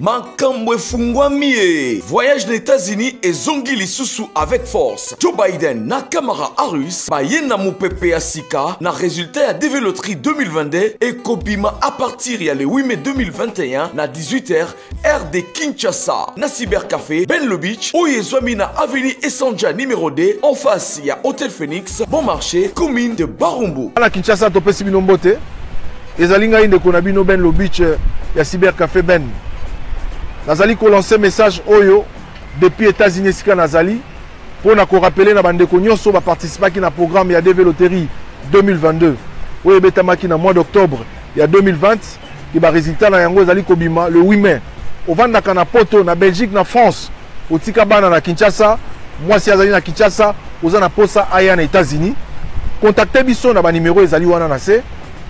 Makambo Fungwamie. Voyage aux États-Unis et Zongi Lisusu avec force. Joe Biden na Kamara Harris bayena mupepe ya sika na résultat ya DV Loterie 2022 et Kobima à partir ya le 8 mai 2021 na 18h heure de Kinshasa na Cybercafé Ben Beach Oyezwami na avenue Essanja numéro 2 en face ya Hôtel Phoenix Bon Marché commune de Barumbu. Na Kinshasa topesi bino mbote ezalinga inde konabino Ben Beach ya Cybercafé Ben. Nazali ko lancer message oyo depuis États-Unis sika nazali pour na ko rappeler na bandeko nyonso ba participer ki na programme ya DV Loterie 2022. Oyo betamaki na mois d'octobre ya 2020 ki ba résultat na yango ezali kobima le 8 mai. Ovandaka na poto na Belgique na France otika bana na Kinshasa moi si azali na Kinshasa oza na posa aya na États-Unis contactez biso na ba numéro ezali wana na se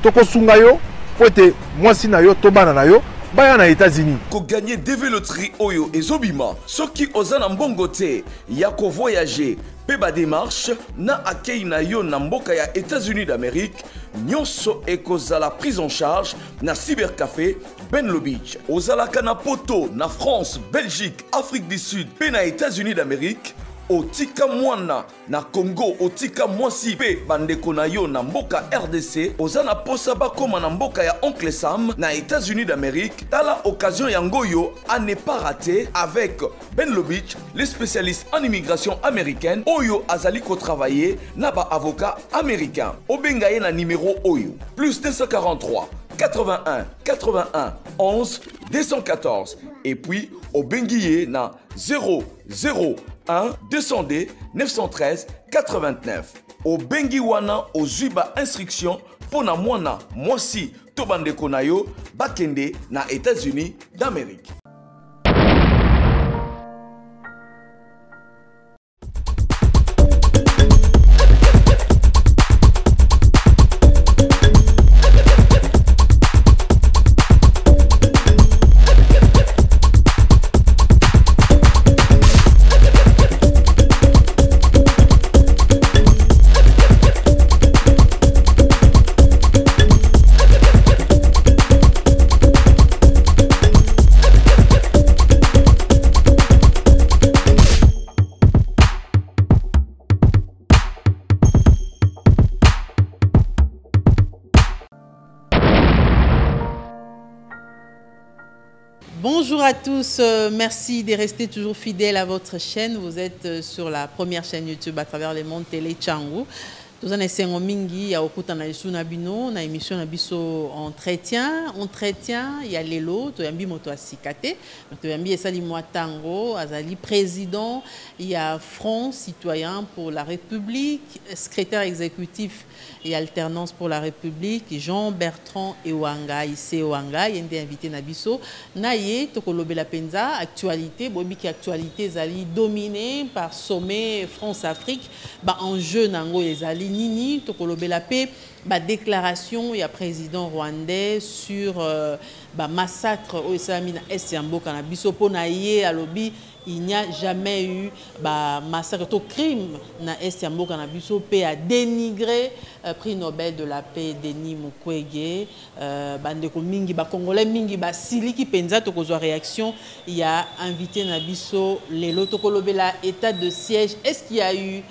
toko sunga yo pote moi si na yo to bana na yo baya na États-Unis ko gagner DV Loterie oyo ezobima soki oza na mbongo te ya ko voyager pe ba démarche na akei na yo na mboka ya États-Unis d'Amérique nyonso ekozala prise en charge na Cybercafé Ben Beach. Ozalaka na poto na France, Belgique, Afrique du Sud pe na États-Unis d'Amérique otika mwana na Congo otika mwasi pe bandeko na yo na mboka RDC ozana posa bakoma na mboka ya Oncle Sam na États-Unis d'Amérique. Tala occasion yangoyo à ne pas rater avec Ben Beach, les spécialistes en immigration américaine oyo azali ko travailler na ba avocat américain. Obengaye na numéro oyo plus 243 81 81 11 214 et puis Obengiye na 001 200D 913 89. Au Bengiwana au Zuba instruction pour na mwana mwasi tobande konayo bakende na États-Unis d'Amérique. Bonjour à tous, merci de rester toujours fidèles à votre chaîne. Vous êtes sur la première chaîne YouTube à travers le monde Télé Tchangu. Nous avons essayé mingi ya okuta na isu na bino na émission na biso entretien il y a lelo to yambi moto asikate to yambi esali Mwatango azali président il y a Front citoyen pour la République secrétaire exécutif et alternance pour la République Jean-Bertrand Ewanga ici Ewanga il est invité na biso na ye to kolobela penza actualité bobi ki actualité zali dominée par sommet France-Afrique ba enjeu nango ezali nini tokolobela pe ba déclaration ya président rwandais sur ba massacre au Esamina Est ya mboka na biso pona ye alobi il n'y a jamais eu ba massacre to crime na Est ya mboka na biso pe a dénigré prix Nobel de la paix Denis Mukwege bandeko mingi ba congolais mingi ba siliki penza to kozwa réaction il y a invité na biso lelo tokolobela état de siège est-ce qu'il y a eu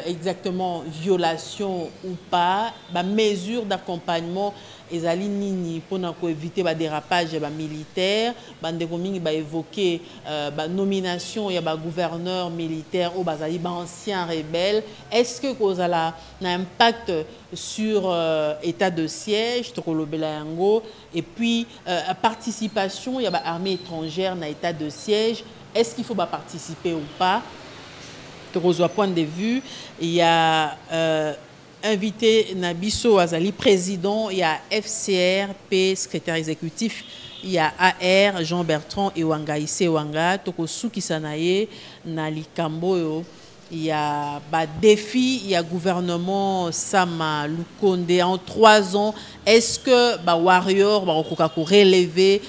exactement violation ou pas ba mesure d'accompagnement ezali nini pona ko éviter ba dérapage ba militaire bandeko mingi ba évoquer ba nomination ya ba gouverneur militaire ou bazali ba ancien rebelle est-ce que kozala na impact sur état de siège tokolobela yango et puis participation ya ba armée étrangère na état de siège est-ce qu'il faut ba participer ou pas tokozwa point de vue il y a invité Nabiso Azali, président, il y a FCRP, secrétaire exécutif, il y a AR, Jean-Bertrand Ewanga, Issé Ewanga, Tokosuki Sanaye, Nali Kamboyo, il y a défi, il y a gouvernement Sama Lukonde en 3 ans. Est-ce que Warrior va relever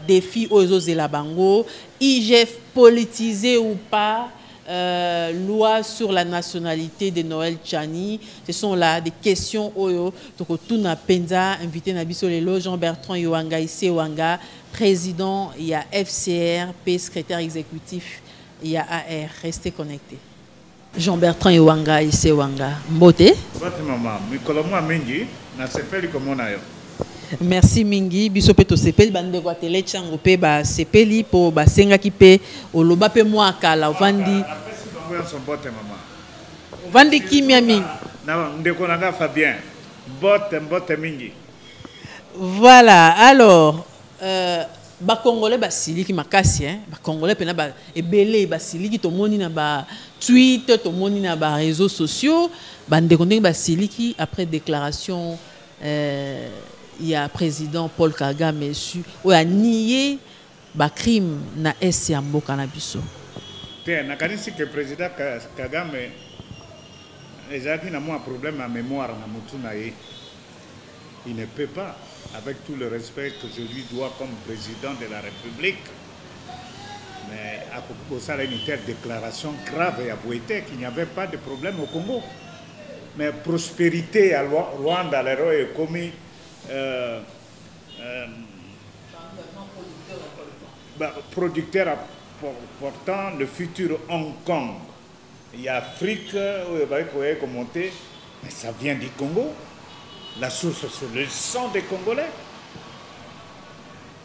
défi aux Zelabango, IGF politisé ou pas? loi sur la nationalité de Noël Tchani. Ce sont là des questions oyo tokotuna penza invité Nabiso Lelo Jean-Bertrand Yowanga ici Wanga, président il y a FCR, secrétaire exécutif il y a AR. Restez connectés. Jean-Bertrand Yowanga ici Wanga. Mbote. Mbote maman, mikolomo mingi na sepeli komona yo. Merci mingi biso pe to sepeli bande kwa tele chango pe ba sepeli po ba senga ki pe oloba pe mwa kala vandi vandi kimia mingi na ndeko nanga Fabien mbote mingi. Voilà, alors ba congolais ba siliki makasi ba congolais pena ba ebele ba siliki to moni na ba tweet to moni na ba réseaux sociaux bande ko ba siliki après déclaration il y a président Paul Kagame où a nié ba crime na esi ya mboka na biso. Te na kanisi que président Kagame ezaki na un problème à mémoire na mutuna ye. Il ne peut pas, avec tout le respect que je lui dois comme président de la République, mais à propos de une telle déclaration grave et abouée qu'il n'y avait pas de problème au Congo. Mais prospérité à Rwanda, l'héros est commis producteur portant le futur Hong Kong. Il y a Afrique où il va commenter, mais ça vient du Congo. La source, c'est le sang des Congolais.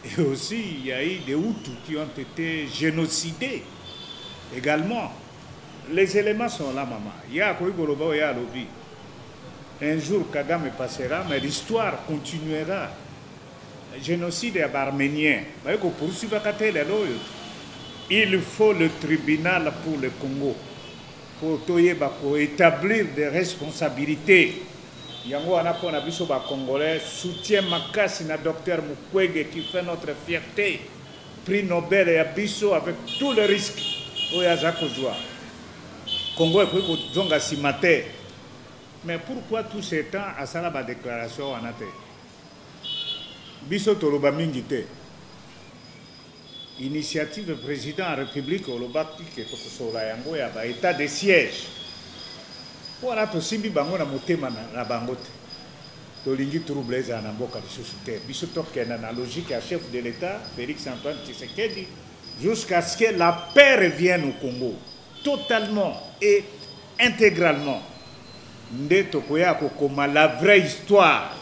Et aussi, il y a eu des Hutus qui ont été génocidés également. Les éléments sont là, maman. Il y a Koigoloba, il y a Lobi. Un jour, Kagame passera, mais l'histoire continuera. Génocide arménien. Il faut le tribunal pour le Congo. Pour établir des responsabilités. Yango anapona biso ba Congolais soutien makasi na docteur Mukwege qui fait notre fierté. Prix Nobel et Abisso avec tous les risques. Oyaza kozwa. Congo est pour zonga simate. Mais pourquoi tout ce temps à ça la déclaration en athée? Biso toloba mingite. Initiative du président de la République au Lobaki qui est au Yango ya ba état de siège. Voilà to simbi bango na motema na bangote. To lingi trouble za na mboka de société. Biso to kena na logique à chef de l'État Félix Antoine Tshisekedi jusqu'à ce que la paix revienne au Congo totalement et intégralement. Ndeto koya kokoma la vraie histoire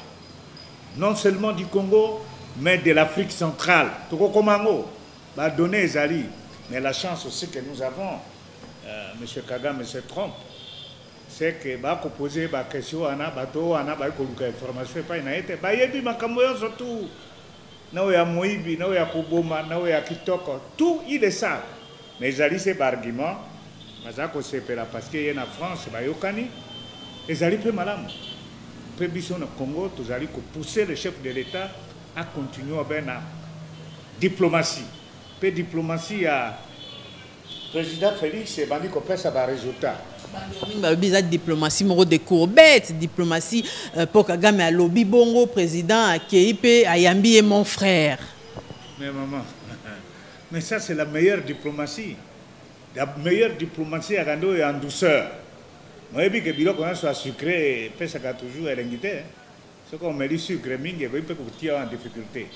non seulement du Congo mais de l'Afrique centrale. Toko komango ba donner ezali mais la chance aussi que nous avons monsieur Kagame se trompe. C'est que va poser des questions à bateau, à information pas na été ba yebi makambo surtout na ya moibi na ya koboma na ya kitoko tout il est ça mais ezali c'est argument mazako sepela parce que y en France ba yokani ezali pe malamu pe biso na Congo tozali ko pousser le chef de l'État à continuer à la diplomatie pe diplomatie à président Félix et bandi ko pesa ba résultat. Bizarre diplomatie moro de courbette diplomatie pour Kagame à lobby bongo président à Keipe à Yambi et mon frère. Mais maman, mais ça c'est la meilleure diplomatie. La meilleure diplomatie à Gando et en douceur. Moi je dis que bilo quand soit sucré pesa ka toujours elengité. Ce qu'on met du sucre mingi il peut tirer en difficulté.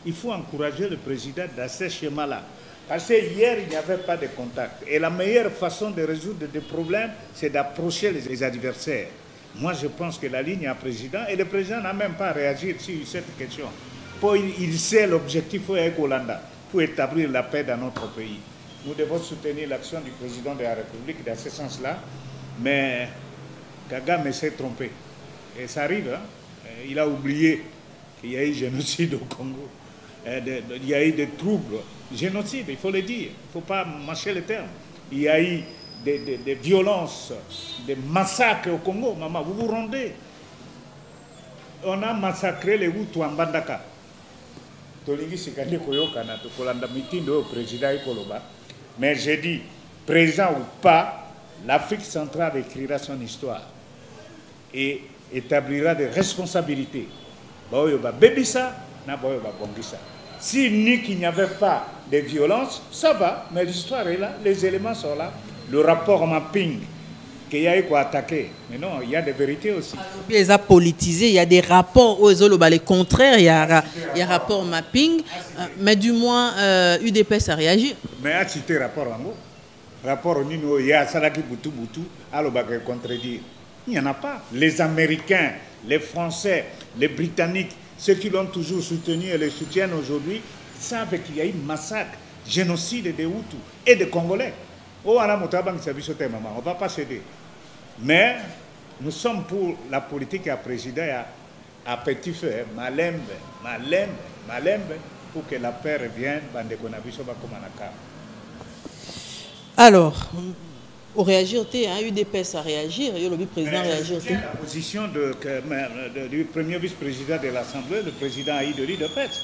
Il faut encourager le président dans ce schéma-là. Parce que hier, il n'y avait pas de contact. Et la meilleure façon de résoudre des problèmes, c'est d'approcher les adversaires. Moi, je pense que la ligne à président, et le président n'a même pas réagi sur cette question. Il sait l'objectif avec Hollanda pour établir la paix dans notre pays. Nous devons soutenir l'action du président de la République dans ce sens-là. Mais Kagame s'est trompé. Et ça arrive, hein? Il a oublié qu'il y a eu génocide au Congo. Il y a eu des troubles. Génocide, il faut le dire, il ne faut pas mâcher le terme. Il y a eu des violences, des massacres au Congo. Maman, vous vous rendez? On a massacré les Hutus en Bandaka. Mais j'ai dit, présent ou pas, l'Afrique centrale écrira son histoire et établira des responsabilités. Bébisa, na bongisa. Si qu'il n'y avait pas de violence, ça va, mais l'histoire est là, les éléments sont là. Le rapport mapping, qu'il y a eu quoi attaquer. Mais non, il y a des vérités aussi. Les a politisés, il y a des rapports aux les contraires, il y a rapport mapping, mais du moins UDPS a réagi. Mais a cité rapport en haut. Rapport au Nino, il y a Salaki Boutou Boutou, alors il contredire. Il n'y en a pas. Les Américains, les Français, les Britanniques, ceux qui l'ont toujours soutenu et le soutiennent aujourd'hui, savent qu'il y a eu massacre, génocide des Hutus et des Congolais. Oh, on ne va pas céder. Mais nous sommes pour la politique qui a présidé à petit feu, malembe, pour que la paix revienne. Alors, au réagir, UDPS a réagi, le président a réagi. La position du premier vice-président de l'Assemblée, le président Aïe de l'UDPS.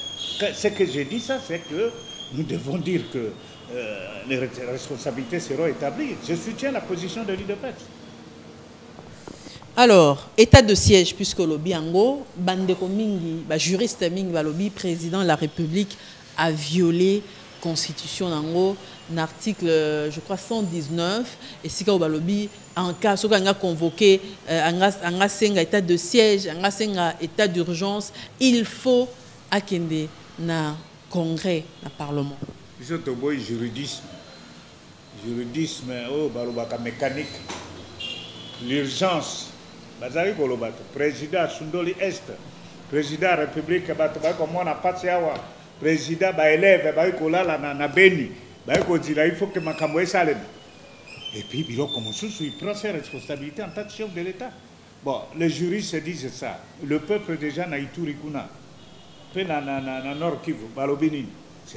Ce que j'ai dit, ça, c'est que nous devons dire que les responsabilités seront établies. Je soutiens la position de l'UDPS. Alors, état de siège, puisque le Biango, Bandeko Mingi, juriste Mingi, le président de la République a violé la Constitution d'Ango, l'article, je crois, 119, et si vous avez en cas où on a convoqué un état de siège, un état d'urgence, il faut akende na congrès, na parlement. C'est un juridisme, mécanique, l'urgence. Président Sundoli Est, président de la République, comme on n'a pas de président élève, il faut que Makamoué salem. Et puis, il prend ses responsabilités en tant que chef de l'État. Bon, les juristes disent ça. Le peuple déjà n'a Iturikuna. C'est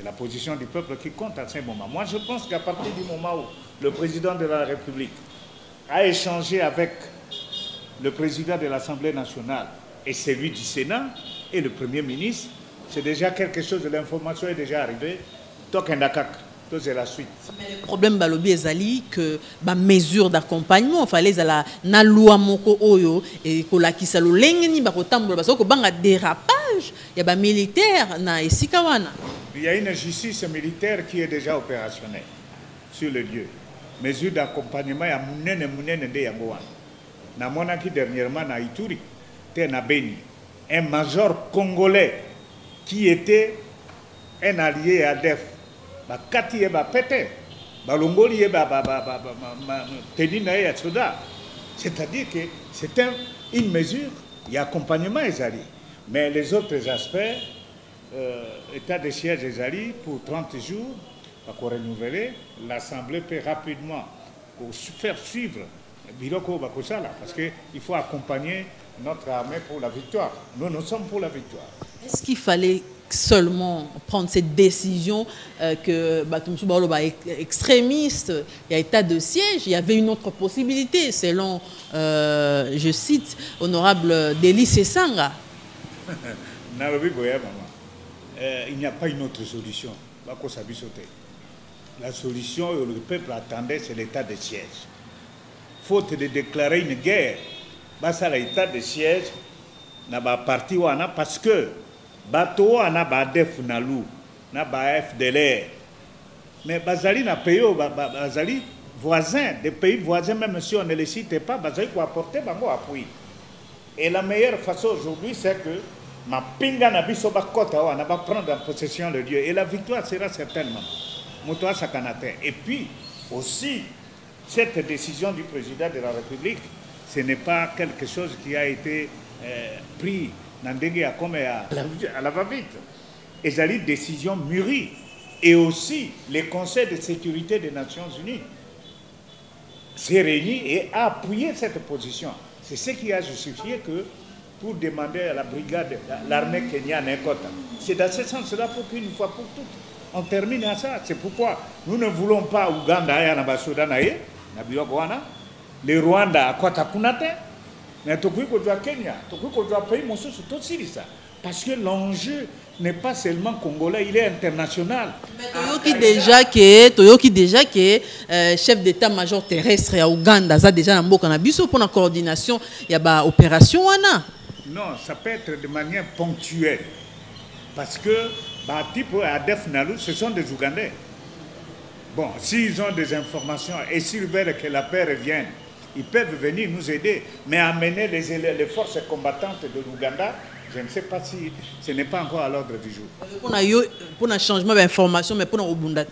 la position du peuple qui compte à ce moment. Moi, je pense qu'à partir du moment où le président de la République a échangé avec le président de l'Assemblée nationale et celui du Sénat et le Premier ministre, c'est déjà quelque chose, de l'information est déjà arrivée. C'est la suite. Mais le problème balobi ezali que ba mesure d'accompagnement fallait la na loi moko oyo et ko la kisalo lengeni ba kotambola parce que banga dérapage ya ba militaire na esika wana. Il y a une justice militaire qui est déjà opérationnelle sur le lieu. Mesure d'accompagnement ya munene de yango wana. Na monaki dernièrement na Ituri, te na Beni, un major congolais qui était un allié à DEF. Kati eba pété, balongoli eba tenina ya soda. C'est-à-dire que c'est une mesure, il y a accompagnement ezali. Mais les autres aspects, état de siège ezali pour 30 jours, pour renouveler, l'Assemblée peut rapidement faire suivre Biloko Bakosala parce qu'il faut accompagner notre armée pour la victoire. Nous sommes pour la victoire. Est-ce qu'il fallait seulement prendre cette décision que Batumsou Baolo est extrémiste, il y a état de siège, il y avait une autre possibilité selon, je cite, honorable Deli Sessanga. Il n'y a pas une autre solution. La solution que le peuple attendait, c'est l'état de siège. Faute de déclarer une guerre, c'est l'état de siège n'a pas parti parce que bateau na ba def na lou na ba FDLR mais bazali na pays bazali voisins des pays voisins même si on ne les cite pas bazali ko apporter bango appui et la meilleure façon aujourd'hui c'est que ma pinga na biso ba kota wana ba prendre en possession le lieu et la victoire sera certainement moto sakanate et puis aussi cette décision du président de la République ce n'est pas quelque chose qui a été pris à la va-vite. Et c'est une décision mûrie. Et aussi, le Conseil de sécurité des Nations Unies s'est réuni et a appuyé cette position. C'est ce qui a justifié que pour demander à la brigade, l'armée kenyane Ekota, c'est dans ce sens-là pour qu'une fois pour toutes, on termine à ça. C'est pourquoi nous ne voulons pas Ouganda et Anabasodanae, le Rwanda à Kotakunate, mais Kenya, parce que l'enjeu n'est pas seulement congolais, il est international. Toyoki déjà que chef d'état-major terrestre à Ouganda, ça déjà pour la coordination, il y a une opération. Non, ça peut être de manière ponctuelle. Parce que type ADF Nalou, ce sont des Ougandais. Bon, s'ils ont des informations et s'ils veulent que la paix revienne, ils peuvent venir nous aider. Mais amener les forces combattantes de l'Ouganda, je ne sais pas si ce n'est pas encore à l'ordre du jour. Pour un changement d'information, mais pour un Obunda.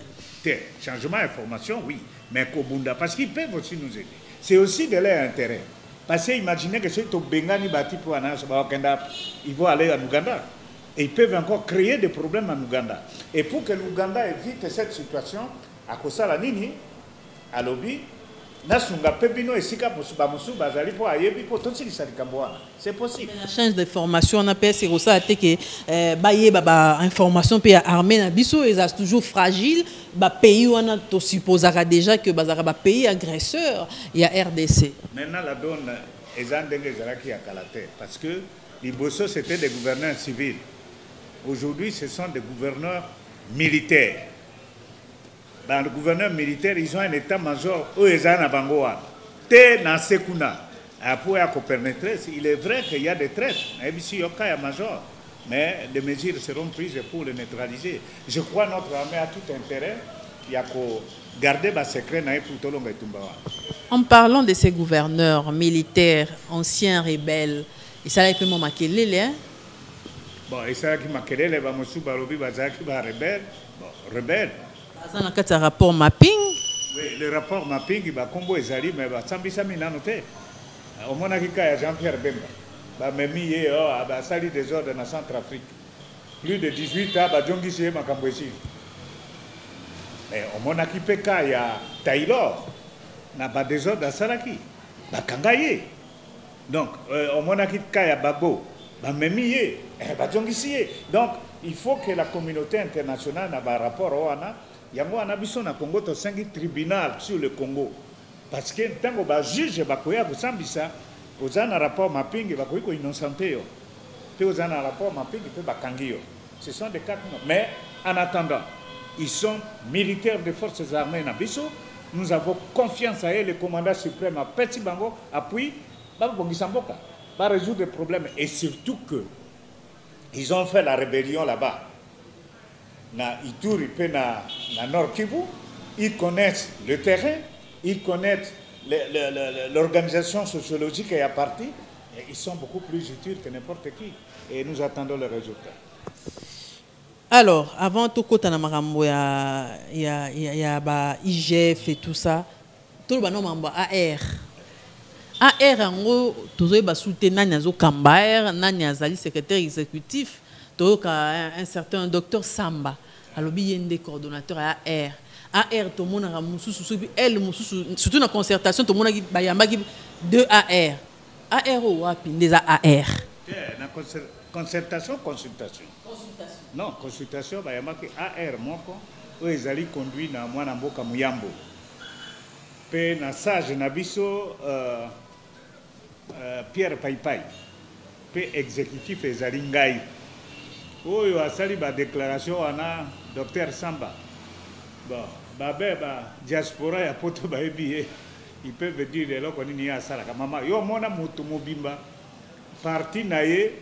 Changement d'information, oui, mais Kobunda, parce qu'ils peuvent aussi nous aider. C'est aussi de leur intérêt. Parce qu'imaginez que c'est au Bengani Bati pour ils vont aller en Ouganda. Et ils peuvent encore créer des problèmes en Ouganda. Et pour que l'Ouganda évite cette situation, à cause de la Nini, à lobby, c'est possible. La change de formation, on appelle c'est ça que baye baba information pays armée na biso est toujours fragile. Ba pays on a to supposera déjà que bazara pays agresseur il y a RDC. Maintenant la donne qui a Kalate parce que les Bosso c'était des gouverneurs civils. Aujourd'hui ce sont des gouverneurs militaires. Dans le gouvernement militaire, ils ont un état-major, eux, ils ont un bangoa. Té na sekuna. Après, à pénétrer, il est vrai qu'il y a des traites. Ici, il y a un major. Mais des mesures seront prises pour les neutraliser. Je crois que notre armée a tout intérêt. Il y a qu'à garder le secret pour tout le monde. En parlant de ces gouverneurs militaires, anciens rebelles, et ça a été mon maquillé, hein? Bon, et ça qui maquillé, les Bamosou Barobi, Bazaki, rebelles. Bon, rebelles. Dans le rapport mapping. Oui, le rapport mapping, il va combo ezali, mais Sambisa Minanote. Au Monakika, Jean-Pierre Bemba. Même hier, il sali des ordres dans Centrafrique. Plus de 18 ans, Djongi Sié Makambouessi. Au Monakipeka, il y a Taylor. Il y a des ordres dans Salaki. Kangaye. Donc, au Monakipeka, il y a Babo. Même hier, Djongi Sié. Donc, il faut que la communauté internationale ait un rapport au Wana. Il y a un Congo, il y a un tribunal sur le Congo. Parce que tant que le juge va un rapport mapping, il va innocenté. Puis il y a un rapport mapping, il peut kangiyo. Ce sont des cas. Mais en attendant, ils sont militaires des forces armées Nabiso. Nous avons confiance à eux, le commandant suprême à Petit Bango, appuie, va résoudre les problèmes. Et surtout que ils ont fait la rébellion là-bas. Na Ituri et na Nord Kivu, ils connaissent le terrain, ils connaissent l'organisation sociologique et à partie, et ils sont beaucoup plus utiles que n'importe qui. Et nous attendons le résultat. Alors, avant tout côté na makambo il y a ba IGF et tout ça, tout le nom AR. AR en gros, toujours ba soutenir nazo Kambaer, nani azali secrétaire exécutif, tout un certain docteur Samba. Alors, il y a des coordonnateurs à AR. AR, tout le monde a surtout dans la concertation, tout le monde a deux AR. AR ou des AR? Concertation, consultation. Non, consultation, il y a marqué AR, où ils allaient conduire dans Mwanamboka Muyambo. Puis, dans Sage Nabiso, Pierre Paipai. Puis, exécutif, ils allaient Ngaï. Oh, il y a une déclaration à Dr Samba. Bon, diaspora ya poto ba ebié. Ils peuvent dire les locaux ni à ça la maman. Yo mona mutu mobimba. Parti naé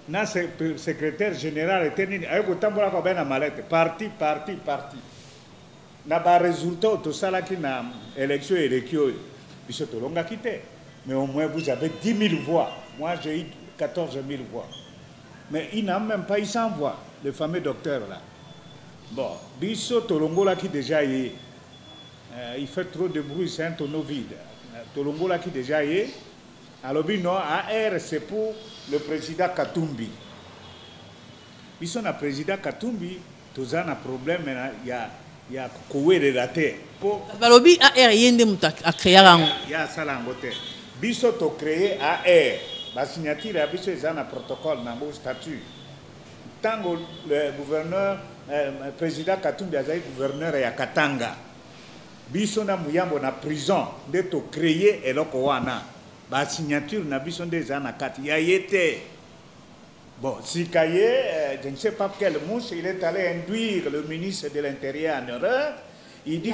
na secrétaire général eteni ayoko tambola ko bena malette. Parti. Na ba résultat to sala ki na élection élection. Biso to longa quitté. Mais au moins vous avez 10 000 voix. Moi j'ai eu 14 000 voix. Mais il n'a même pas eu 100 voix, le fameux docteur là. Bon, Bisso Tolongola qui déjà y est, il fait trop de bruit, c'est un tonneau vide. Tolongola qui déjà y est, alors non, AR c'est pour le président Katumbi. Bisso na président Katumbi, tous un problème, il y a Koué de la terre. Balobi AR yende muta a créé rango. Il y a ça là en côté. Bisso to créé AR. La signature a besoin d'un protocole dans le statut. Tant que le gouverneur, le président Katumbi a été gouverneur à Katanga, biso na muyambo na prison d'être créé et l'okowana. La signature n'a besoin des anakat. Il y a été. Bon, si Kaye, je ne sais pas quel mouche, il est allé induire le ministre de l'Intérieur en erreur. Il dit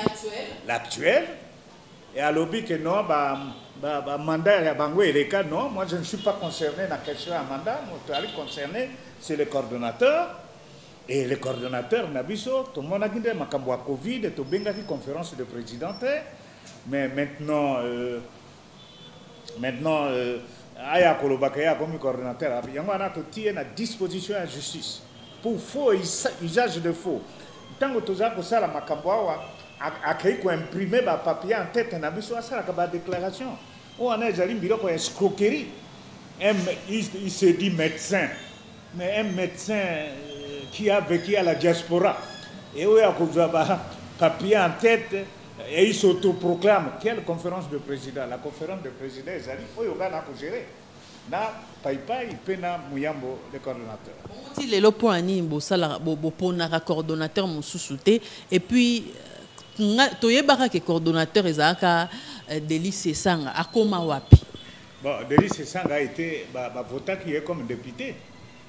l'actuel. Et à l'objet que non, mandat et bangoué les cas, non, moi je ne suis pas concerné dans la question à mandat, moi je suis concerné, c'est le coordonnateur. Et le coordonnateur Nabiso, tout le monde a dit que ma Covid, tout le monde a dit conférence de président. Mais maintenant, Aya Kolobakaya comme coordonnateur, il y a une disposition à la justice pour faux usage de faux. Tant que tu as ça, la Makamboa a créé qu'on imprimé un papier en tête, Nabiso a ça la déclaration. On a déjà dit une escroquerie. Il se dit médecin, mais un médecin qui a vécu à la diaspora. Et où il y a un papier en tête et il s'autoproclame. Quelle conférence de président? La conférence de président, ils allaient, il y a gérer. Na Paipai, Pena Mouyambo, le coordonnateur. Si les lois ni bosala boponara coordonnateur moussousouté et puis toyebara que coordonnateur ezaka Délice Sanga akoma wapi. Bon, Délice Sanga a été voté qui est comme député.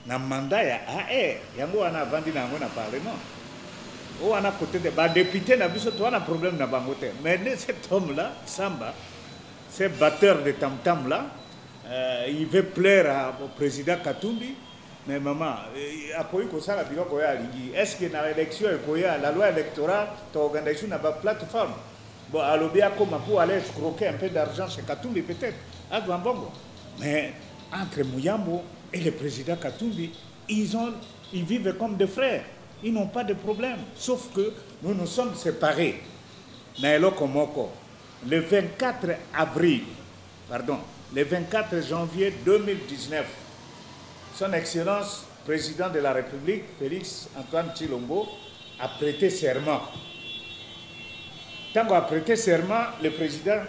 Dans le mandat, il y a yango wana vandi na ngona parlement. On a côté de député na biso to un problème na bangote. Mais cet homme là, Samba, ce batteur de tam-tam là, il veut plaire au président Katumbi. Mais maman, après que ça la bilo koya lingi. Est-ce que dans l'élection la loi électorale, tu organises une plateforme. Bon, à l'obéa comme pour aller escroquer un peu d'argent chez Katumbi peut-être. À Gwambongo. Mais entre Mouyambo et le président Katumbi, ils vivent comme des frères. Ils n'ont pas de problème. Sauf que nous nous sommes séparés. Naelo Komoko, le 24 janvier 2019, Son Excellence, président de la République, Félix Antoine Tshilombo, a prêté serment. Tant qu'on a prêté serment, le président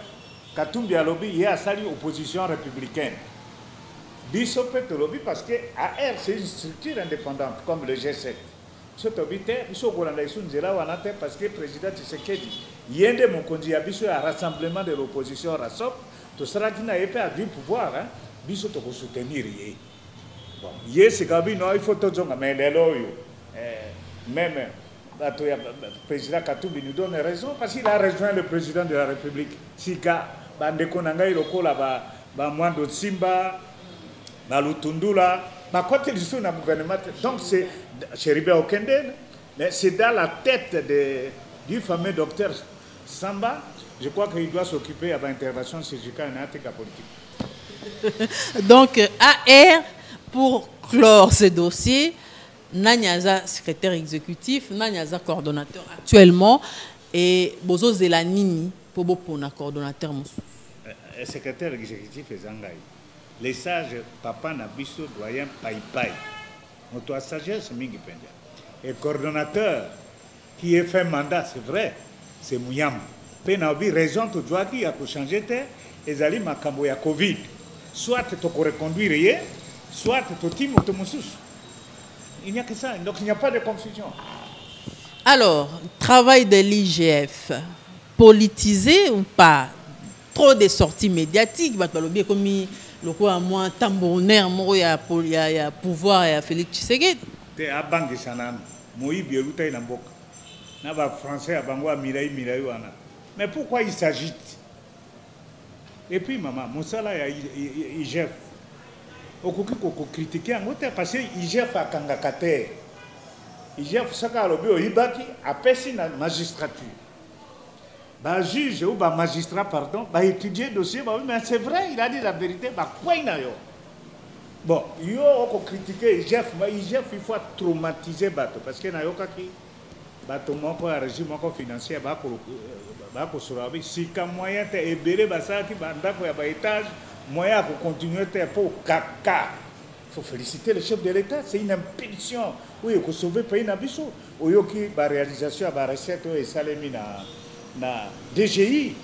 Katumbi a lobby, il y a sali opposition républicaine. Biso peut lobby parce que AR c'est une structure indépendante comme le G7. Ce tobité, biso kolanda isu nzela wanate parce que le président Tshisekedi yende mokonzi ya biso à rassemblement de l'opposition RASOP, to sera dina yepe a du pouvoir hein, biso to ko soutenir yé. Bon, yé c'est gabi no il faut to zonga mais lelo yo même le président Katumbi nous donne raison parce qu'il a rejoint le président de la République. Sika bandeko nangai lokola ba Mwando Simba ba Lutundula ba côté du sous na gouvernement. Donc c'est Cheribe Okende, mais c'est dans la tête du fameux docteur Samba. Je crois qu'il doit s'occuper de l'intervention chirurgicale et politique. Donc AR pour clore ce dossier. Nanyaza secrétaire exécutif, Nanyaza coordonnateur actuellement et Bozo Zelanini pour un coordonnateur. Secrétaire exécutif est Zangaï. Les sages papa Nabiso doyen Paipai. Notre sagesse Mingi Pendia. Et coordonnateur qui a fait mandat, c'est vrai, c'est Mouyam. Penabi raison tout droit qui a changé et Zali Makambo ya Covid. Soit tu peux reconduire, soit tu peux te moussous. Il n'y a que ça, donc il n'y a pas de confusion. Alors, travail de l'IGF, politisé ou pas? Trop de sorties médiatiques, comme le quoi moi tambournaire, il y a pouvoir et Félix Tshisekedi. Tu es à Bangi Sanan, Moïse Bielouta et Namboka. N'a pas français à Bangoua Mirai Mirayouana. Mais pourquoi il s'agite? Et puis, maman, Moussala et IGF. Okoki koko critiquer en côté parce que IGF a kangakate. IGF saka lobi oyibaki apesi na magistrature. Ba juge ou ba magistrat pardon, ba étudier dossier ba oui mais c'est vrai, il a dit la vérité, ba quoi ina yo. Bon, yo oko critiquer IGF, mais IGF il faut traumatiser bato parce que na yo kaki bato moko a régime moko financier ba ko surabi sika moyen te ebele ba ça ki ba ndako ya ba étage. Moyen pour continuer pour caca. Il faut féliciter le chef de l'État. C'est une impulsion. Oui, il faut sauver le pays Nabiso. Il y a une réalisation de la recette et salemi na DGI.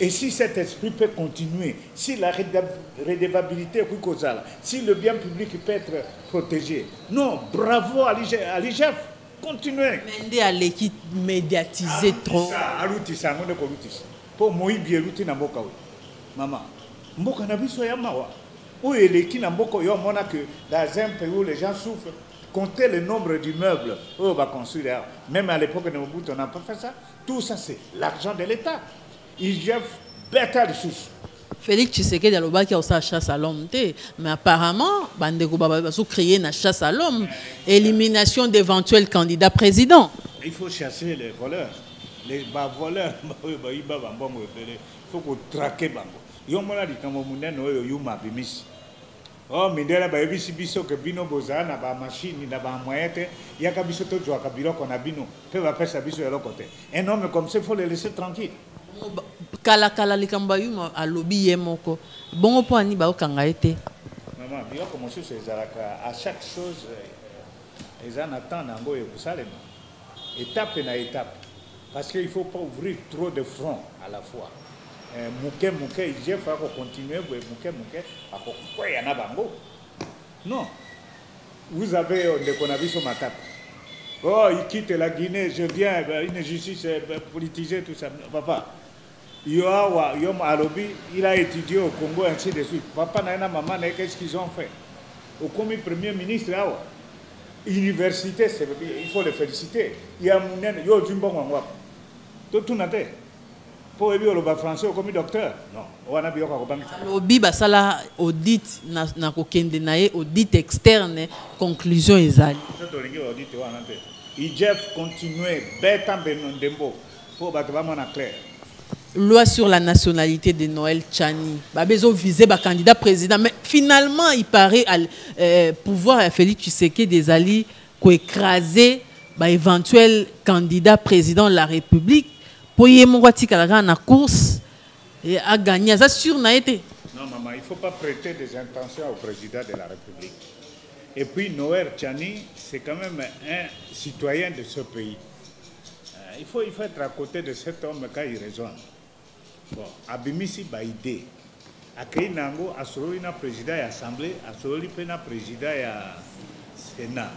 Et si cet esprit peut continuer, si la redevabilité est causale, si le bien public peut être protégé, non, bravo à l'IGF. Continuez. Mais à l'équipe médiatisée trop. Alutisa, pour Moïse Bielouti na Mboka. Maman. Mboka na biso ya mawa. Où est l'équipe na Mboko yo mona que dans un pays où les gens souffrent, compter le nombre d'immeubles où on va construire. Même à l'époque de Mobutu, on n'a pas fait ça. Tout ça c'est l'argent de l'État. IGF bêta les sous. Félix Tshisekedi a l'obaki a aussi chasse à l'homme, mais apparemment, Bandeko Baba va créer une chasse à l'homme, élimination d'éventuels candidats présidents. Il faut chasser les voleurs. Les voleurs, il faut qu'on traque Bango. Yomona di Kamomune no Yuma Bimis. Oh, Mindela Babishi Biso, que Bino Bozana, ba machine, ba moyette, Yakabiso Tojo, Kabilo, qu'on a Bino, peut va faire sa biso de l'autre côté. Un homme comme ça, il faut le laisser tranquille. Kala likambayuma a lobby yemoko. Bon point ni ba okanga été. Maman, bien comme ça c'est à chaque chose ils en attendent en goye pour ça étape na étape parce qu'il faut pas ouvrir trop de fronts à la fois. Mouké il faut continuer mouké à quoi y en a bango. Non. Vous avez des connaissances sur ma table. Oh, il quitte la Guinée, je viens, une justice politisée, tout ça. Papa, Yom Alobi, il a étudié au Congo, ainsi de suite. Papa, maman, qu'est-ce qu'ils ont fait? Au commis premier ministre, université, il faut le féliciter. Il y a Mounen, yo Jumbo Wangwap. Tout n'a pas. Pour aider le français au commis docteur. Non, on a bien compris. Lobby basala audit na kokende nae audit externe conclusion ezali. Il Jeff continuer bétan benondembo pour battre vraiment clair. Loi sur la nationalité de Noël Tchani. Babezo visé ba candidat président mais finalement il paraît pouvoir à Félix Tshisekedi des alliés ko écraser ba éventuel candidat président de la République pour y monter à la course et à gagner. Ça sûr n'a été. Non maman, il faut pas prêter des intentions au président de la République. Et puis Noël Tchani, c'est quand même un citoyen de ce pays. Il faut être à côté de cet homme quand il raisonne. Bon, Abimisi Baïdé, Akei Nango, Asololi na président de l'Assemblée, Asololi na président de Sénat.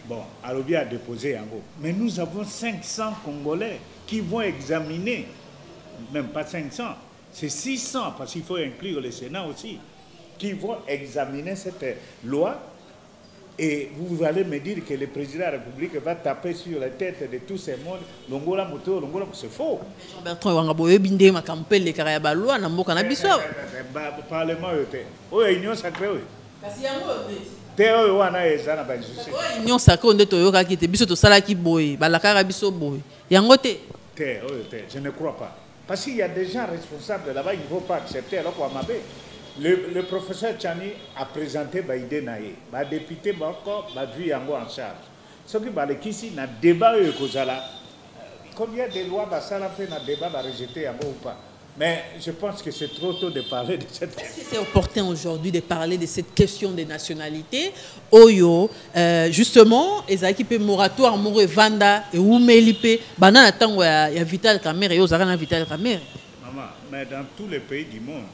Bon, Alobi a déposé Yango. Mais nous avons 500 Congolais qui vont examiner, même pas 500, c'est 600, parce qu'il faut inclure le Sénat aussi, qui vont examiner cette loi. Et vous allez me dire que le président de la République va taper sur la tête de tous ces mondes. Longola moto, Longola, c'est faux. Jean-Bertrand Wangaboye binde ma campagne les carayaba loi na mboka na biso. Parlement yote. O union sacrée. Kasi yango te o wana ezana ba justice. O union sacrée onde to yoka ki te biso to sala ki boye, balaka biso boye. Yango te. Te, je ne crois pas. Parce qu'il y a des gens responsables là-bas, il ne faut pas accepter alors qu'on m'a Le professeur Tchani a présenté Baïdé Naye. Le député Bako a vu Yango en charge. Ce qui va le ici, dans le débat, combien de lois ça fait dans le débat va rejeter Yango ou pas? Mais je pense que c'est trop tôt de parler de cette question. Est-ce que c'est opportun aujourd'hui de parler de cette question des nationalités? Oyo, justement, les équipes moratoire, More Vanda et Oumelipe, Banana Tango, il y a Vital Kamere et Ozarana Vital Kamere. Maman, mais dans tous les pays du monde,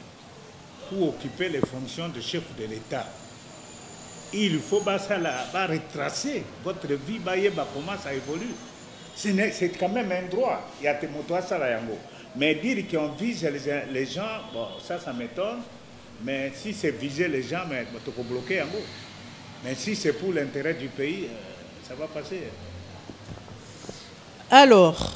pour occuper les fonctions de chef de l'État, il faut retracer votre vie, comment ça évolue. C'est quand même un droit. Il y a des motos à Salayango. Mais dire qu'on vise les gens, bon, ça m'étonne. Mais si c'est viser les gens, mais tu peux bloquer en gros. Mais si c'est pour l'intérêt du pays, ça va passer. Alors,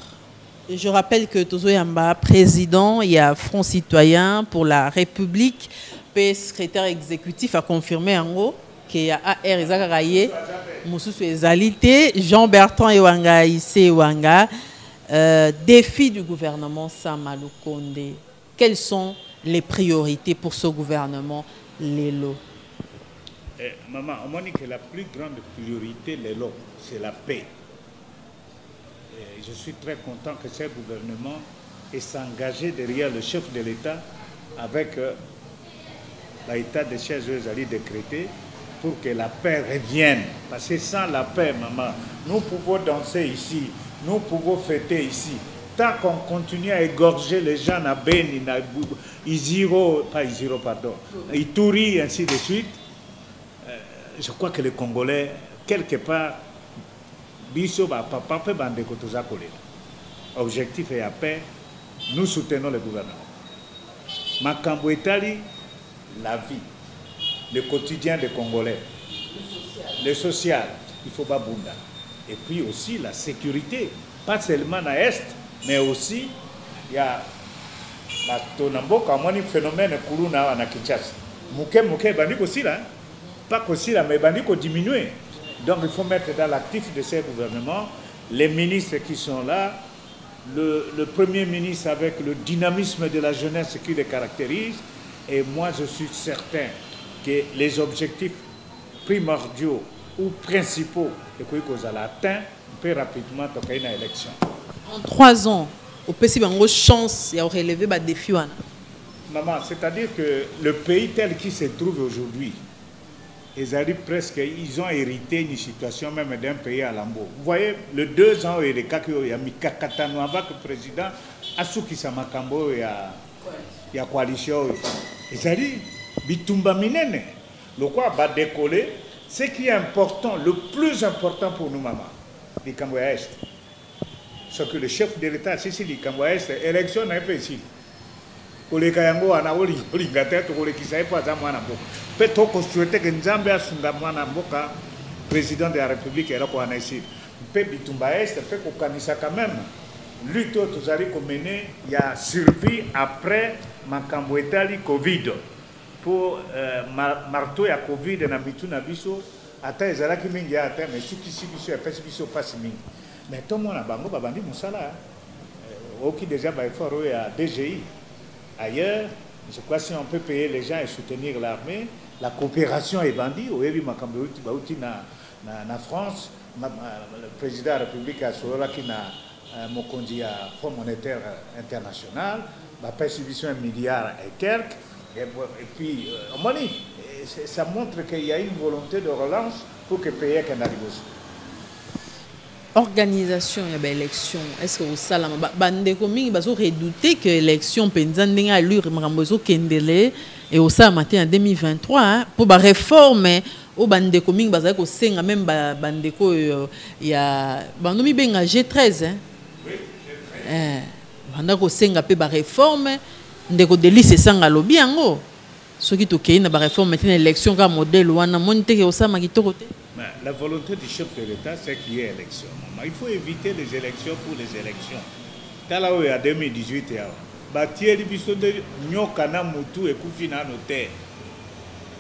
je rappelle que Tozo Yamba, président, il y a Front Citoyen pour la République, secrétaire exécutif a confirmé en gros qu'il y a AR Ezakaraye, Moussou Ezalité, Jean-Bertrand Ewanga, Issé Ewanga. Défi du gouvernement Samalou Kondé. Quelles sont les priorités pour ce gouvernement, Lelo? Maman, on dit que la plus grande priorité, Lelo, c'est la paix. Et je suis très content que ce gouvernement ait s'engagé derrière le chef de l'État avec l'état de siège décrété pour que la paix revienne. Parce que sans la paix, maman, nous pouvons danser ici. Nous pouvons fêter ici. Tant qu'on continue à égorger les gens à Beni, à Iziro, pas Iziro, pardon, Ituri, ainsi de suite, je crois que les Congolais, quelque part, objectif est à paix, nous soutenons le gouvernement. Makambo Etali, la vie, le quotidien des Congolais, le social, il faut pas bunda. Et puis aussi la sécurité, pas seulement à l'Est, mais aussi il y a bato na mboka amoni phénomène kuluna na Kinshasa muke bandi kosila pas kosila mais bandi ko diminuer. Donc il faut mettre dans l'actif de ces gouvernements les ministres qui sont là, le premier ministre avec le dynamisme de la jeunesse qui les caractérise, et moi je suis certain que les objectifs primordiaux ou principaux que vous allez atteindre peut rapidement toquer une élection. En 3 ans, au PCB, il y a une chance de relever les défis. Maman, c'est-à-dire que le pays tel qu'il se trouve aujourd'hui, ils arrivent presque, ils ont hérité une situation même d'un pays à l'ambo. Vous voyez, le 2 ans, il y a Mikakatano avec le président, Asuki Samakambo, il y a coalition. Ils arrivent, Bitumba Minene. Le quoi va décoller, ce qui est important, le plus important pour nous, maman, les Camboya Est. C'est que le chef de l'État, c'est les Camboya Est, élection n'est pas ici. Pour les Kayango, on a eu les gâteaux, pour les qui savent pas à moi. Peut-être que souhaiter que Nzambe a son Mboka, président de la République, et là qu'on a ici. Peut Bitumba Est, peut qu'on canissa quand même. Lutte, tous allez mener, il y a survie après Makambo Etali Covid. Pour marteau ya Covid na bitu na biso ata ezala ki mingi ata mais suki si biso ya pesi biso passe mingi mais tout monde na bango babandi musala oki déjà ba effort ya DGI ailleurs je crois si on peut payer les gens et soutenir l'armée la coopération est bandit au yebi makambo bauti na France le président de la République a solola ki na mokonzi ya Fonds monétaire international ba pesi biso 1 milliard et quelques. Et puis, ça montre qu'il y a une volonté de relance pour que le pays ait un arrive aussi. Organisation, il y a une élection. Est-ce que vous savez, vous redouté que l'élection pendant à l'heure kendele et au ça matin en 2023 pour la réforme au bande coming bazako senga même bandeko il y a bandomi benga G13 hein. Oui, G13. Bandako senga pe ba réforme ndeko delice sanga lobi yango soki to kei na ba réforme maintenant élection ka modèle wana monte ke osama kitoko te. La volonté du chef de l'État c'est qu'il y ait élection. Il faut éviter les élections pour les élections. Tala o ya 2018 ya ba tieli biso de nyoka na mutu ekufina notaire.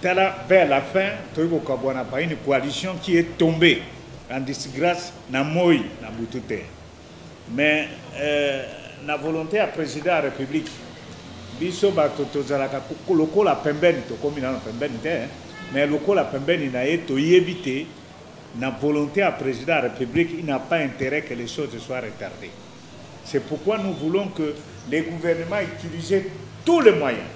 Tala vers la fin toyiko kabwana pa une coalition qui est tombée en disgrâce na moi na butute. Mais la volonté à président de la République biso bato tozalaka lokola pembeni to komi na pembeni te mais lokola pembeni na ye to yebite na volonté à président de la République il n'a pas intérêt que les choses soient retardées. C'est pourquoi nous voulons que les gouvernements utilisent tous les moyens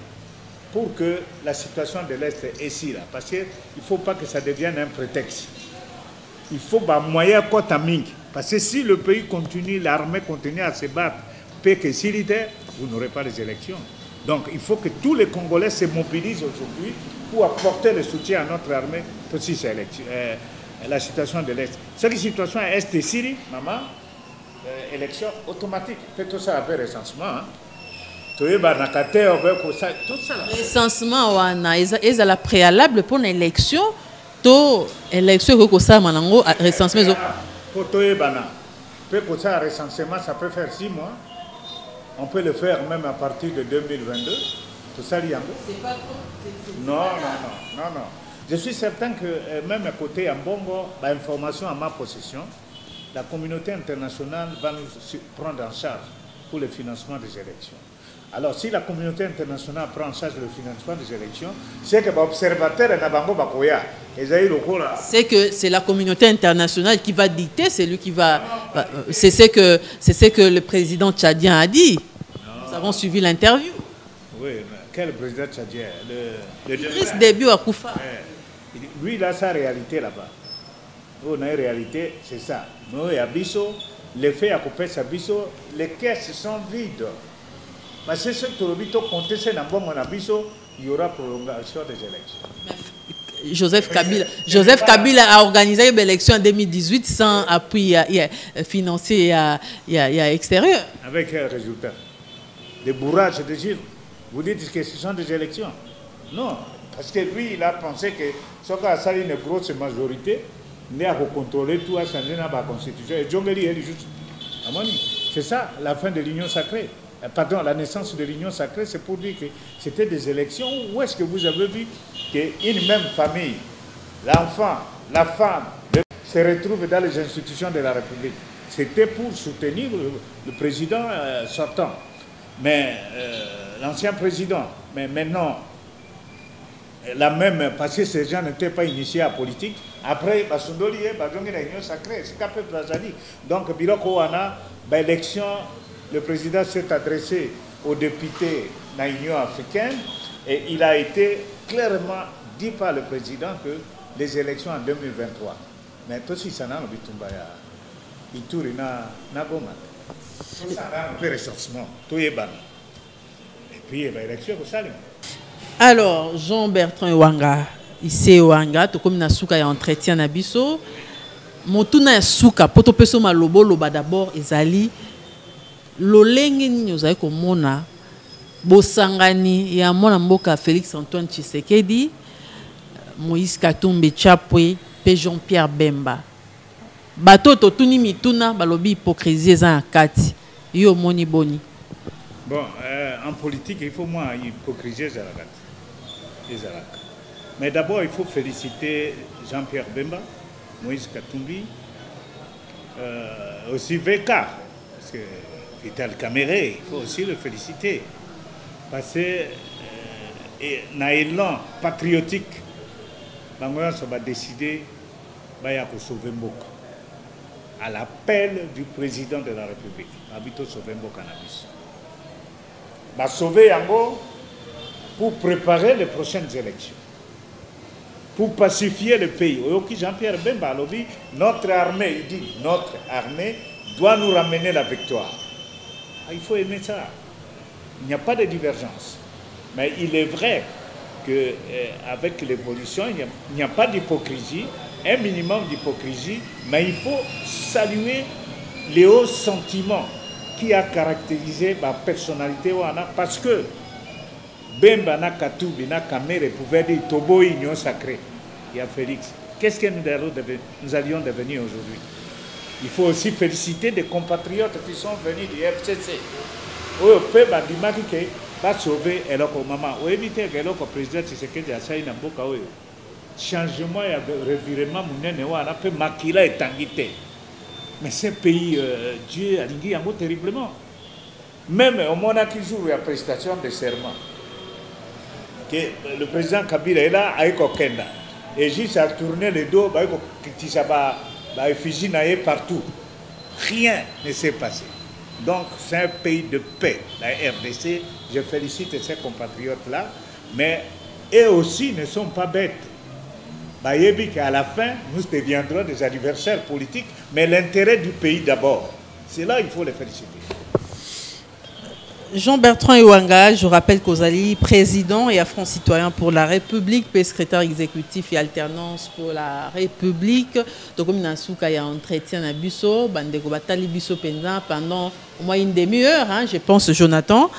pour que la situation de l'Est est ici là parce qu'il ne faut pas que ça devienne un prétexte. Il faut des moyens kotaming parce que si le pays continue, l'armée continue à se battre, peut que s'il était, vous n'aurez pas les élections. Donc il faut que tous les Congolais se mobilisent aujourd'hui pour apporter le soutien à notre armée pour si c'est la situation de l'Est. Cette situation Est et Syrie, maman, élection automatique. Peut-être ça avec recensement. Recensement, est la préalable pour l'élection. To élection que ça manango recensement. Pour toi, peut-être ça recensement, ça peut faire 6 mois. On peut le faire même à partir de 2022. Tout ça, c'est pas non. Je suis certain que même à côté à Mbongo, l'information à ma possession, la communauté internationale va nous prendre en charge pour le financement des élections. Alors, si la communauté internationale prend en charge le financement des élections, c'est que l'observateur est Nabango Bakoya. C'est que c'est la communauté internationale qui va dicter, c'est lui qui va. C'est ce que le président tchadien a dit. Nous avons suivi l'interview. Oui, mais quel président tchadien? Idriss Déby Akoufa. Lui, il a sa réalité là-bas. On a une réalité, c'est ça. Nous, à Bisso, les faits à couper sa Bisso, les caisses sont vides. Mais c'est ce que le Bito compte, c'est dans bon Bisso, il y aura prolongation des élections. Joseph Kabila a organisé une élection en 2018 sans appui financier extérieur. Avec quel résultat? Des bourrages de gilets. Vous dites que ce sont des élections? Non, parce que lui, il a pensé que ce qu'il a une grosse majorité, il a contrôlé tout à changer dans la constitution. Et Djongeli est juste. C'est ça, la fin de l'union sacrée. pardon, la naissance de l'Union sacrée, c'est pour dire que c'était des élections où est-ce que vous avez vu qu'une même famille, l'enfant, la femme, se retrouvent dans les institutions de la République. C'était pour soutenir le président sortant, mais l'ancien président. Mais maintenant, la même, parce que ces gens n'étaient pas initiés à la politique, après, Basundoli et l'Union sacrée, c'est qu'après Brazali. Donc, Biloko Wana, l'élection, le président s'est adressé aux députés de l'Union africaine et il a été clairement dit par le président que les élections en 2023. Mais tout si ça n'a pas il tourne na goma. Ça a un peu de ressourcement. Tout est ban. Et puis, il y a l'élection au Salim. Alors, Jean-Bertrand Ewanga, ici Ewanga, tout comme Nasuka y a entretien na biso. Motuna ya suka, poto peso malobo loba d'abord ezali lolenge ni ozali komona bosangani ya mwana mboka Félix Antoine Tshisekedi, Moïse Katumbi Chapwe, pe Jean-Pierre Bemba. Bato totuni mituna balobi hypocrisie za na kati. Yo moni boni. Bon, en politique, il faut moins hypocrisie za la kati. Mais d'abord, il faut féliciter Jean-Pierre Bemba, Moïse Katumbi, aussi VK, parce que Vital Kamere, il faut aussi le féliciter. Parce que dans l'élan patriotique, on va décider de sauver Mboka. À l'appel du président de la République, Abito sauver Mboka Nabis. Va sauver Yango pour préparer les prochaines élections, pour pacifier le pays. Jean-Pierre Bemba lobby, notre armée, il dit, notre armée doit nous ramener la victoire. Il faut aimer ça. Il n'y a pas de divergence. Mais il est vrai qu'avec l'évolution, il n'y a pas d'hypocrisie, un minimum d'hypocrisie, mais il faut saluer les hauts sentiments qui a caractérisé ma personnalité parce que Bemba na Katumbi na Kamere pouvaient dire Tobo Union sacrée. Il y a Félix. Qu'est-ce que nous allions devenir aujourd'hui? Il faut aussi féliciter des compatriotes qui sont venus du FCC. Au peuple qui va sauver et leur maman. Ou éviter que le président Tshisekedi a saïna mboka oyo. Changement et revirement munene wana pe makila et tangité. Mais ce pays, Dieu a dit un mot terriblement. Même au moment qui joue la prestation de serment, que le président Kabila est là avec Okenda. Et juste à tourner le dos, il effigie partout. Rien ne s'est passé. Donc c'est un pays de paix, la RDC. Je félicite ces compatriotes-là. Mais eux aussi ne sont pas bêtes. À la fin, nous deviendrons des adversaires politiques, mais l'intérêt du pays d'abord. C'est là qu'il faut les féliciter. Jean-Bertrand Ewanga, je rappelle qu'Ozali, président et Front Citoyen pour la République, puis secrétaire exécutif et alternance pour la République. Donc, comme Nasuka y a entretien à Bisso, Bandeko Batali Bisso pendant au moins une demi-heure, hein, je pense, Jonathan.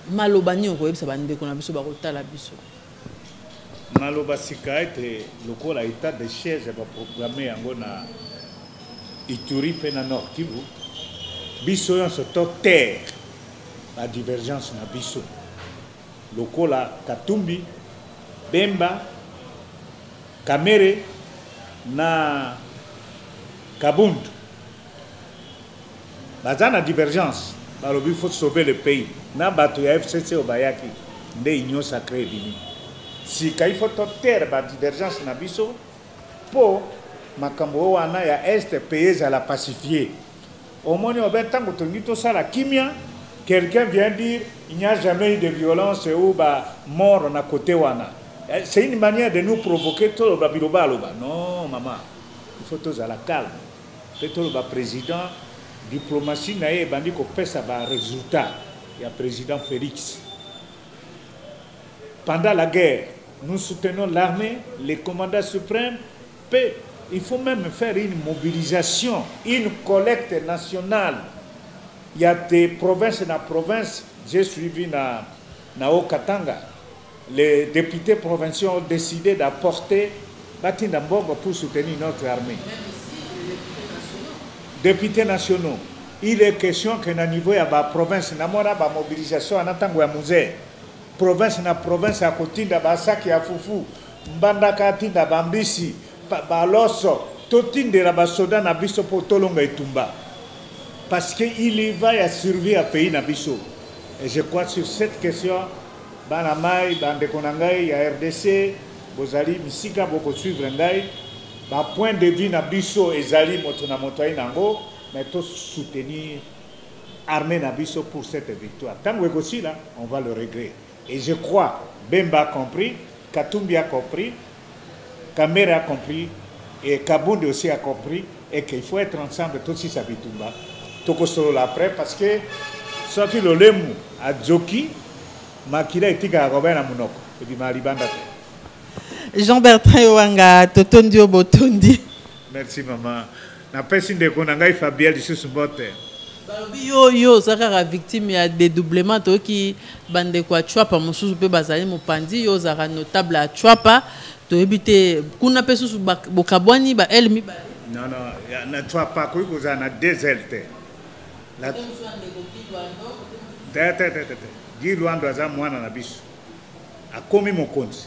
Malobani, on voit ça, Bandeko na Bisso, Barota la Bisso. Maloba sika ete lokola état de siège va programmer yango na Ituri pe na Nord Kivu biso yon se terre la divergence na biso lokola Katumbi Bemba Kamere na Kabund bazana divergence balobi faut sauver le pays na bato ya FCC obayaki nde union sacrée bini. Si il faut terre la divergence na biso pour makambo wana ya est pays à la pacifier. Au moins on va tant que ça la kimia, quelqu'un vient dire il n'y a jamais eu de violence ou mort na côté wana. C'est une manière de nous provoquer tout le babiloba. Non maman, il faut tous à la calme. Tout le président diplomatie na ye bandi ko pesa ba résultat. Il y a président Félix. Pendant la guerre, nous soutenons l'armée, les commandants suprêmes. Il faut même faire une mobilisation, une collecte nationale. Il y a des provinces dans la province. J'ai suivi na Haut-Katanga. Les députés provinciaux ont décidé d'apporter Batindambogo pour soutenir notre armée. Députés nationaux. il est question que na niveau ya ba province na mona ba mobilisation na tango ya musée province na province ya kotinda ba saki ya fufu mbandaka tinda ba mbisi ba loso totindera ba soda na biso po tolonga etumba parce que il y va ya survie à pays na biso et je crois sur cette question bana mai bande konangai ya RDC bozali misika boko suivre ngai ba point de vue na biso ezali moto na moto nango mais tous soutenir armée Nabiso pour cette victoire. Tant que aussi là, on va le régler. Et je crois, Bemba a compris, Katumbi a compris, Kamera a compris, et Kabound aussi a compris, et qu'il faut être ensemble, tous si Sabitumba. Toko solo après, parce que, sorti le lemu à Djoki, Makila et Tika Robin à Mounoko, et puis Malibanda. Jean-Bertrand Yowanga, Totondio Botondi. Merci maman. Na personne de Konangai Fabiel sur ce botte. Yo zaka victime ya dédoublement to ki bande kwa chwapa mususu pe bazali mopandi yo zaka notable a chwapa to ebite kuna pe susu bokabwani ba elmi ba. Non na chwapa ko ko za na DZLT. La tete. Gi Luando za mwana na biso. Akomi mokonzi.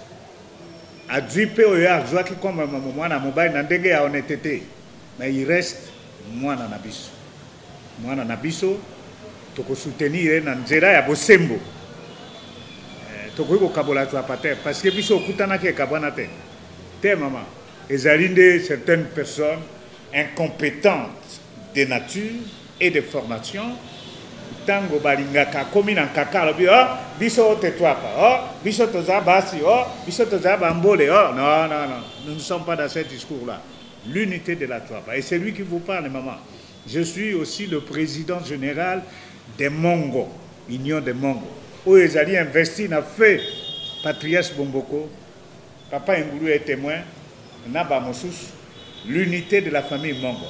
A dripe oyo azwa ki comme mwana mobile na ndenge ya honnêteté. Mais il reste mwana na biso. Mwana na biso toko soutenir na nzela ya bosembo. Toko ko kabola to apate parce que biso okutana ke kabana te. Te maman, ezalinde certaines personnes incompétentes de nature et de formation tango balingaka komi na kaka lobi biso te toi pas biso toza basi biso toza bambole non nous ne sommes pas dans ce discours là. L'unité de la Touaba. Et c'est lui qui vous parle, maman. Je suis aussi le président général des Mongo, Union des Mongo. Où ils allaient investir dans fait Patrias Bomboko, Papa Ngoulou est témoin, Naba Moussous, l'unité de la famille Mongo,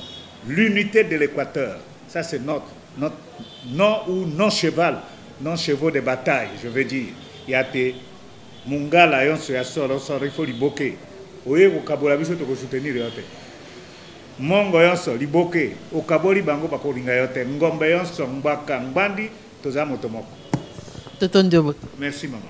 l'unité de l'Équateur. Ça, c'est notre non ou non cheval, non chevaux de bataille, je veux dire. Il y a des Mungala, il faut les boquer. Oui, au Kabola, il faut soutenir. Mongo yonso liboke okaboli bango bakolinga yote ngombe yonso mbaka mbandi toza moto moko. Totondio. Merci maman.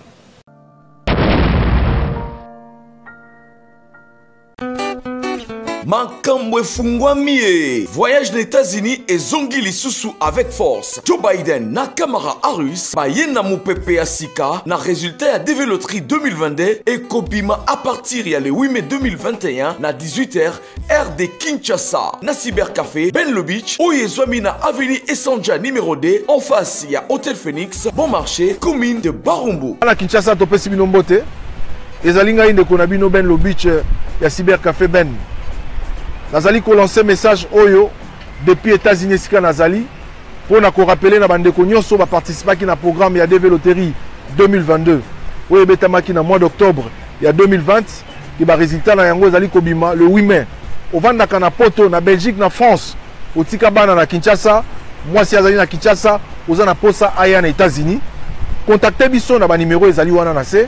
Makambo efungwami. Voyage aux États-Unis et zongi lisusu avec force. Joe Biden na Kamala Harris bayena mupepe ya sika na résultat ya déveloterie 2022 et kobima à partir ya le 8 mai 2021 na 18h heure de Kinshasa na cybercafé Benlo Beach oyezwami na avenue Essanja numéro 2 en face ya Hôtel Phoenix bon marché commune de Barumbu. Na Kinshasa topesi bino mbote ezalinga inde kona bino Benlo Beach ya cybercafé Ben. Nazali ko lancer message oyo depuis États-Unis sika nazali pour na ko rappeler na bande ko nyonso ba participer ki na programme ya DV Loterie 2022 oyo betamaki na mois d'octobre ya 2020 ki ba résultat na yango ezali ko bima le 8 mai ovandaka na poto na Belgique na France otika bana na Kinshasa moi si azali na Kinshasa oza na posa aya na États-Unis contactez biso na ba numéro ezali wana na se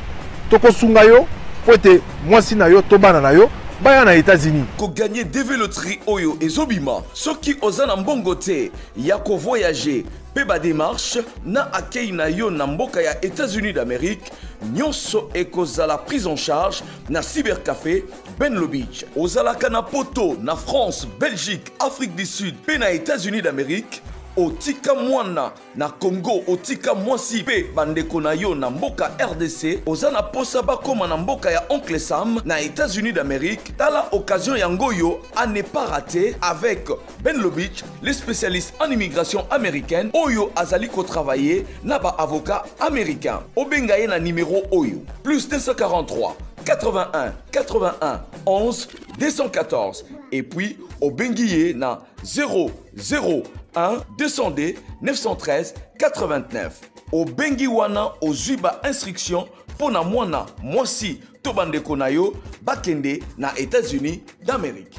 toko sunga yo pote moi si na yo to bana na yo baya na États-Unis. Ko gagner DV Loterie Oyo et Zobima. Soki ozana mbongo te ya ko voyager peba démarche na akei na yo na mboka ya États-Unis d'Amérique. Nyonso ekozala prise en charge na cybercafé Benlo Beach. Ozalaka na poto na France, Belgique, Afrique du Sud pe na États-Unis d'Amérique. Otika mwana na Congo otika mwasi pe bandeko na yo na mboka RDC ozana posa bakoma na mboka ya Oncle Sam na États-Unis d'Amérique. Tala occasion yango yo à ne pas rater avec Benlo Beach, les spécialistes en immigration américaine oyo azali ko travailler na ba avocat américain. Obengaye na numéro oyo plus 243 81 81 11 214 et puis obengiye na 001 200D 913 89. Au Bengiwana au Zuba instruction pour na mwana mwasi tobande konayo bakende na États-Unis d'Amérique.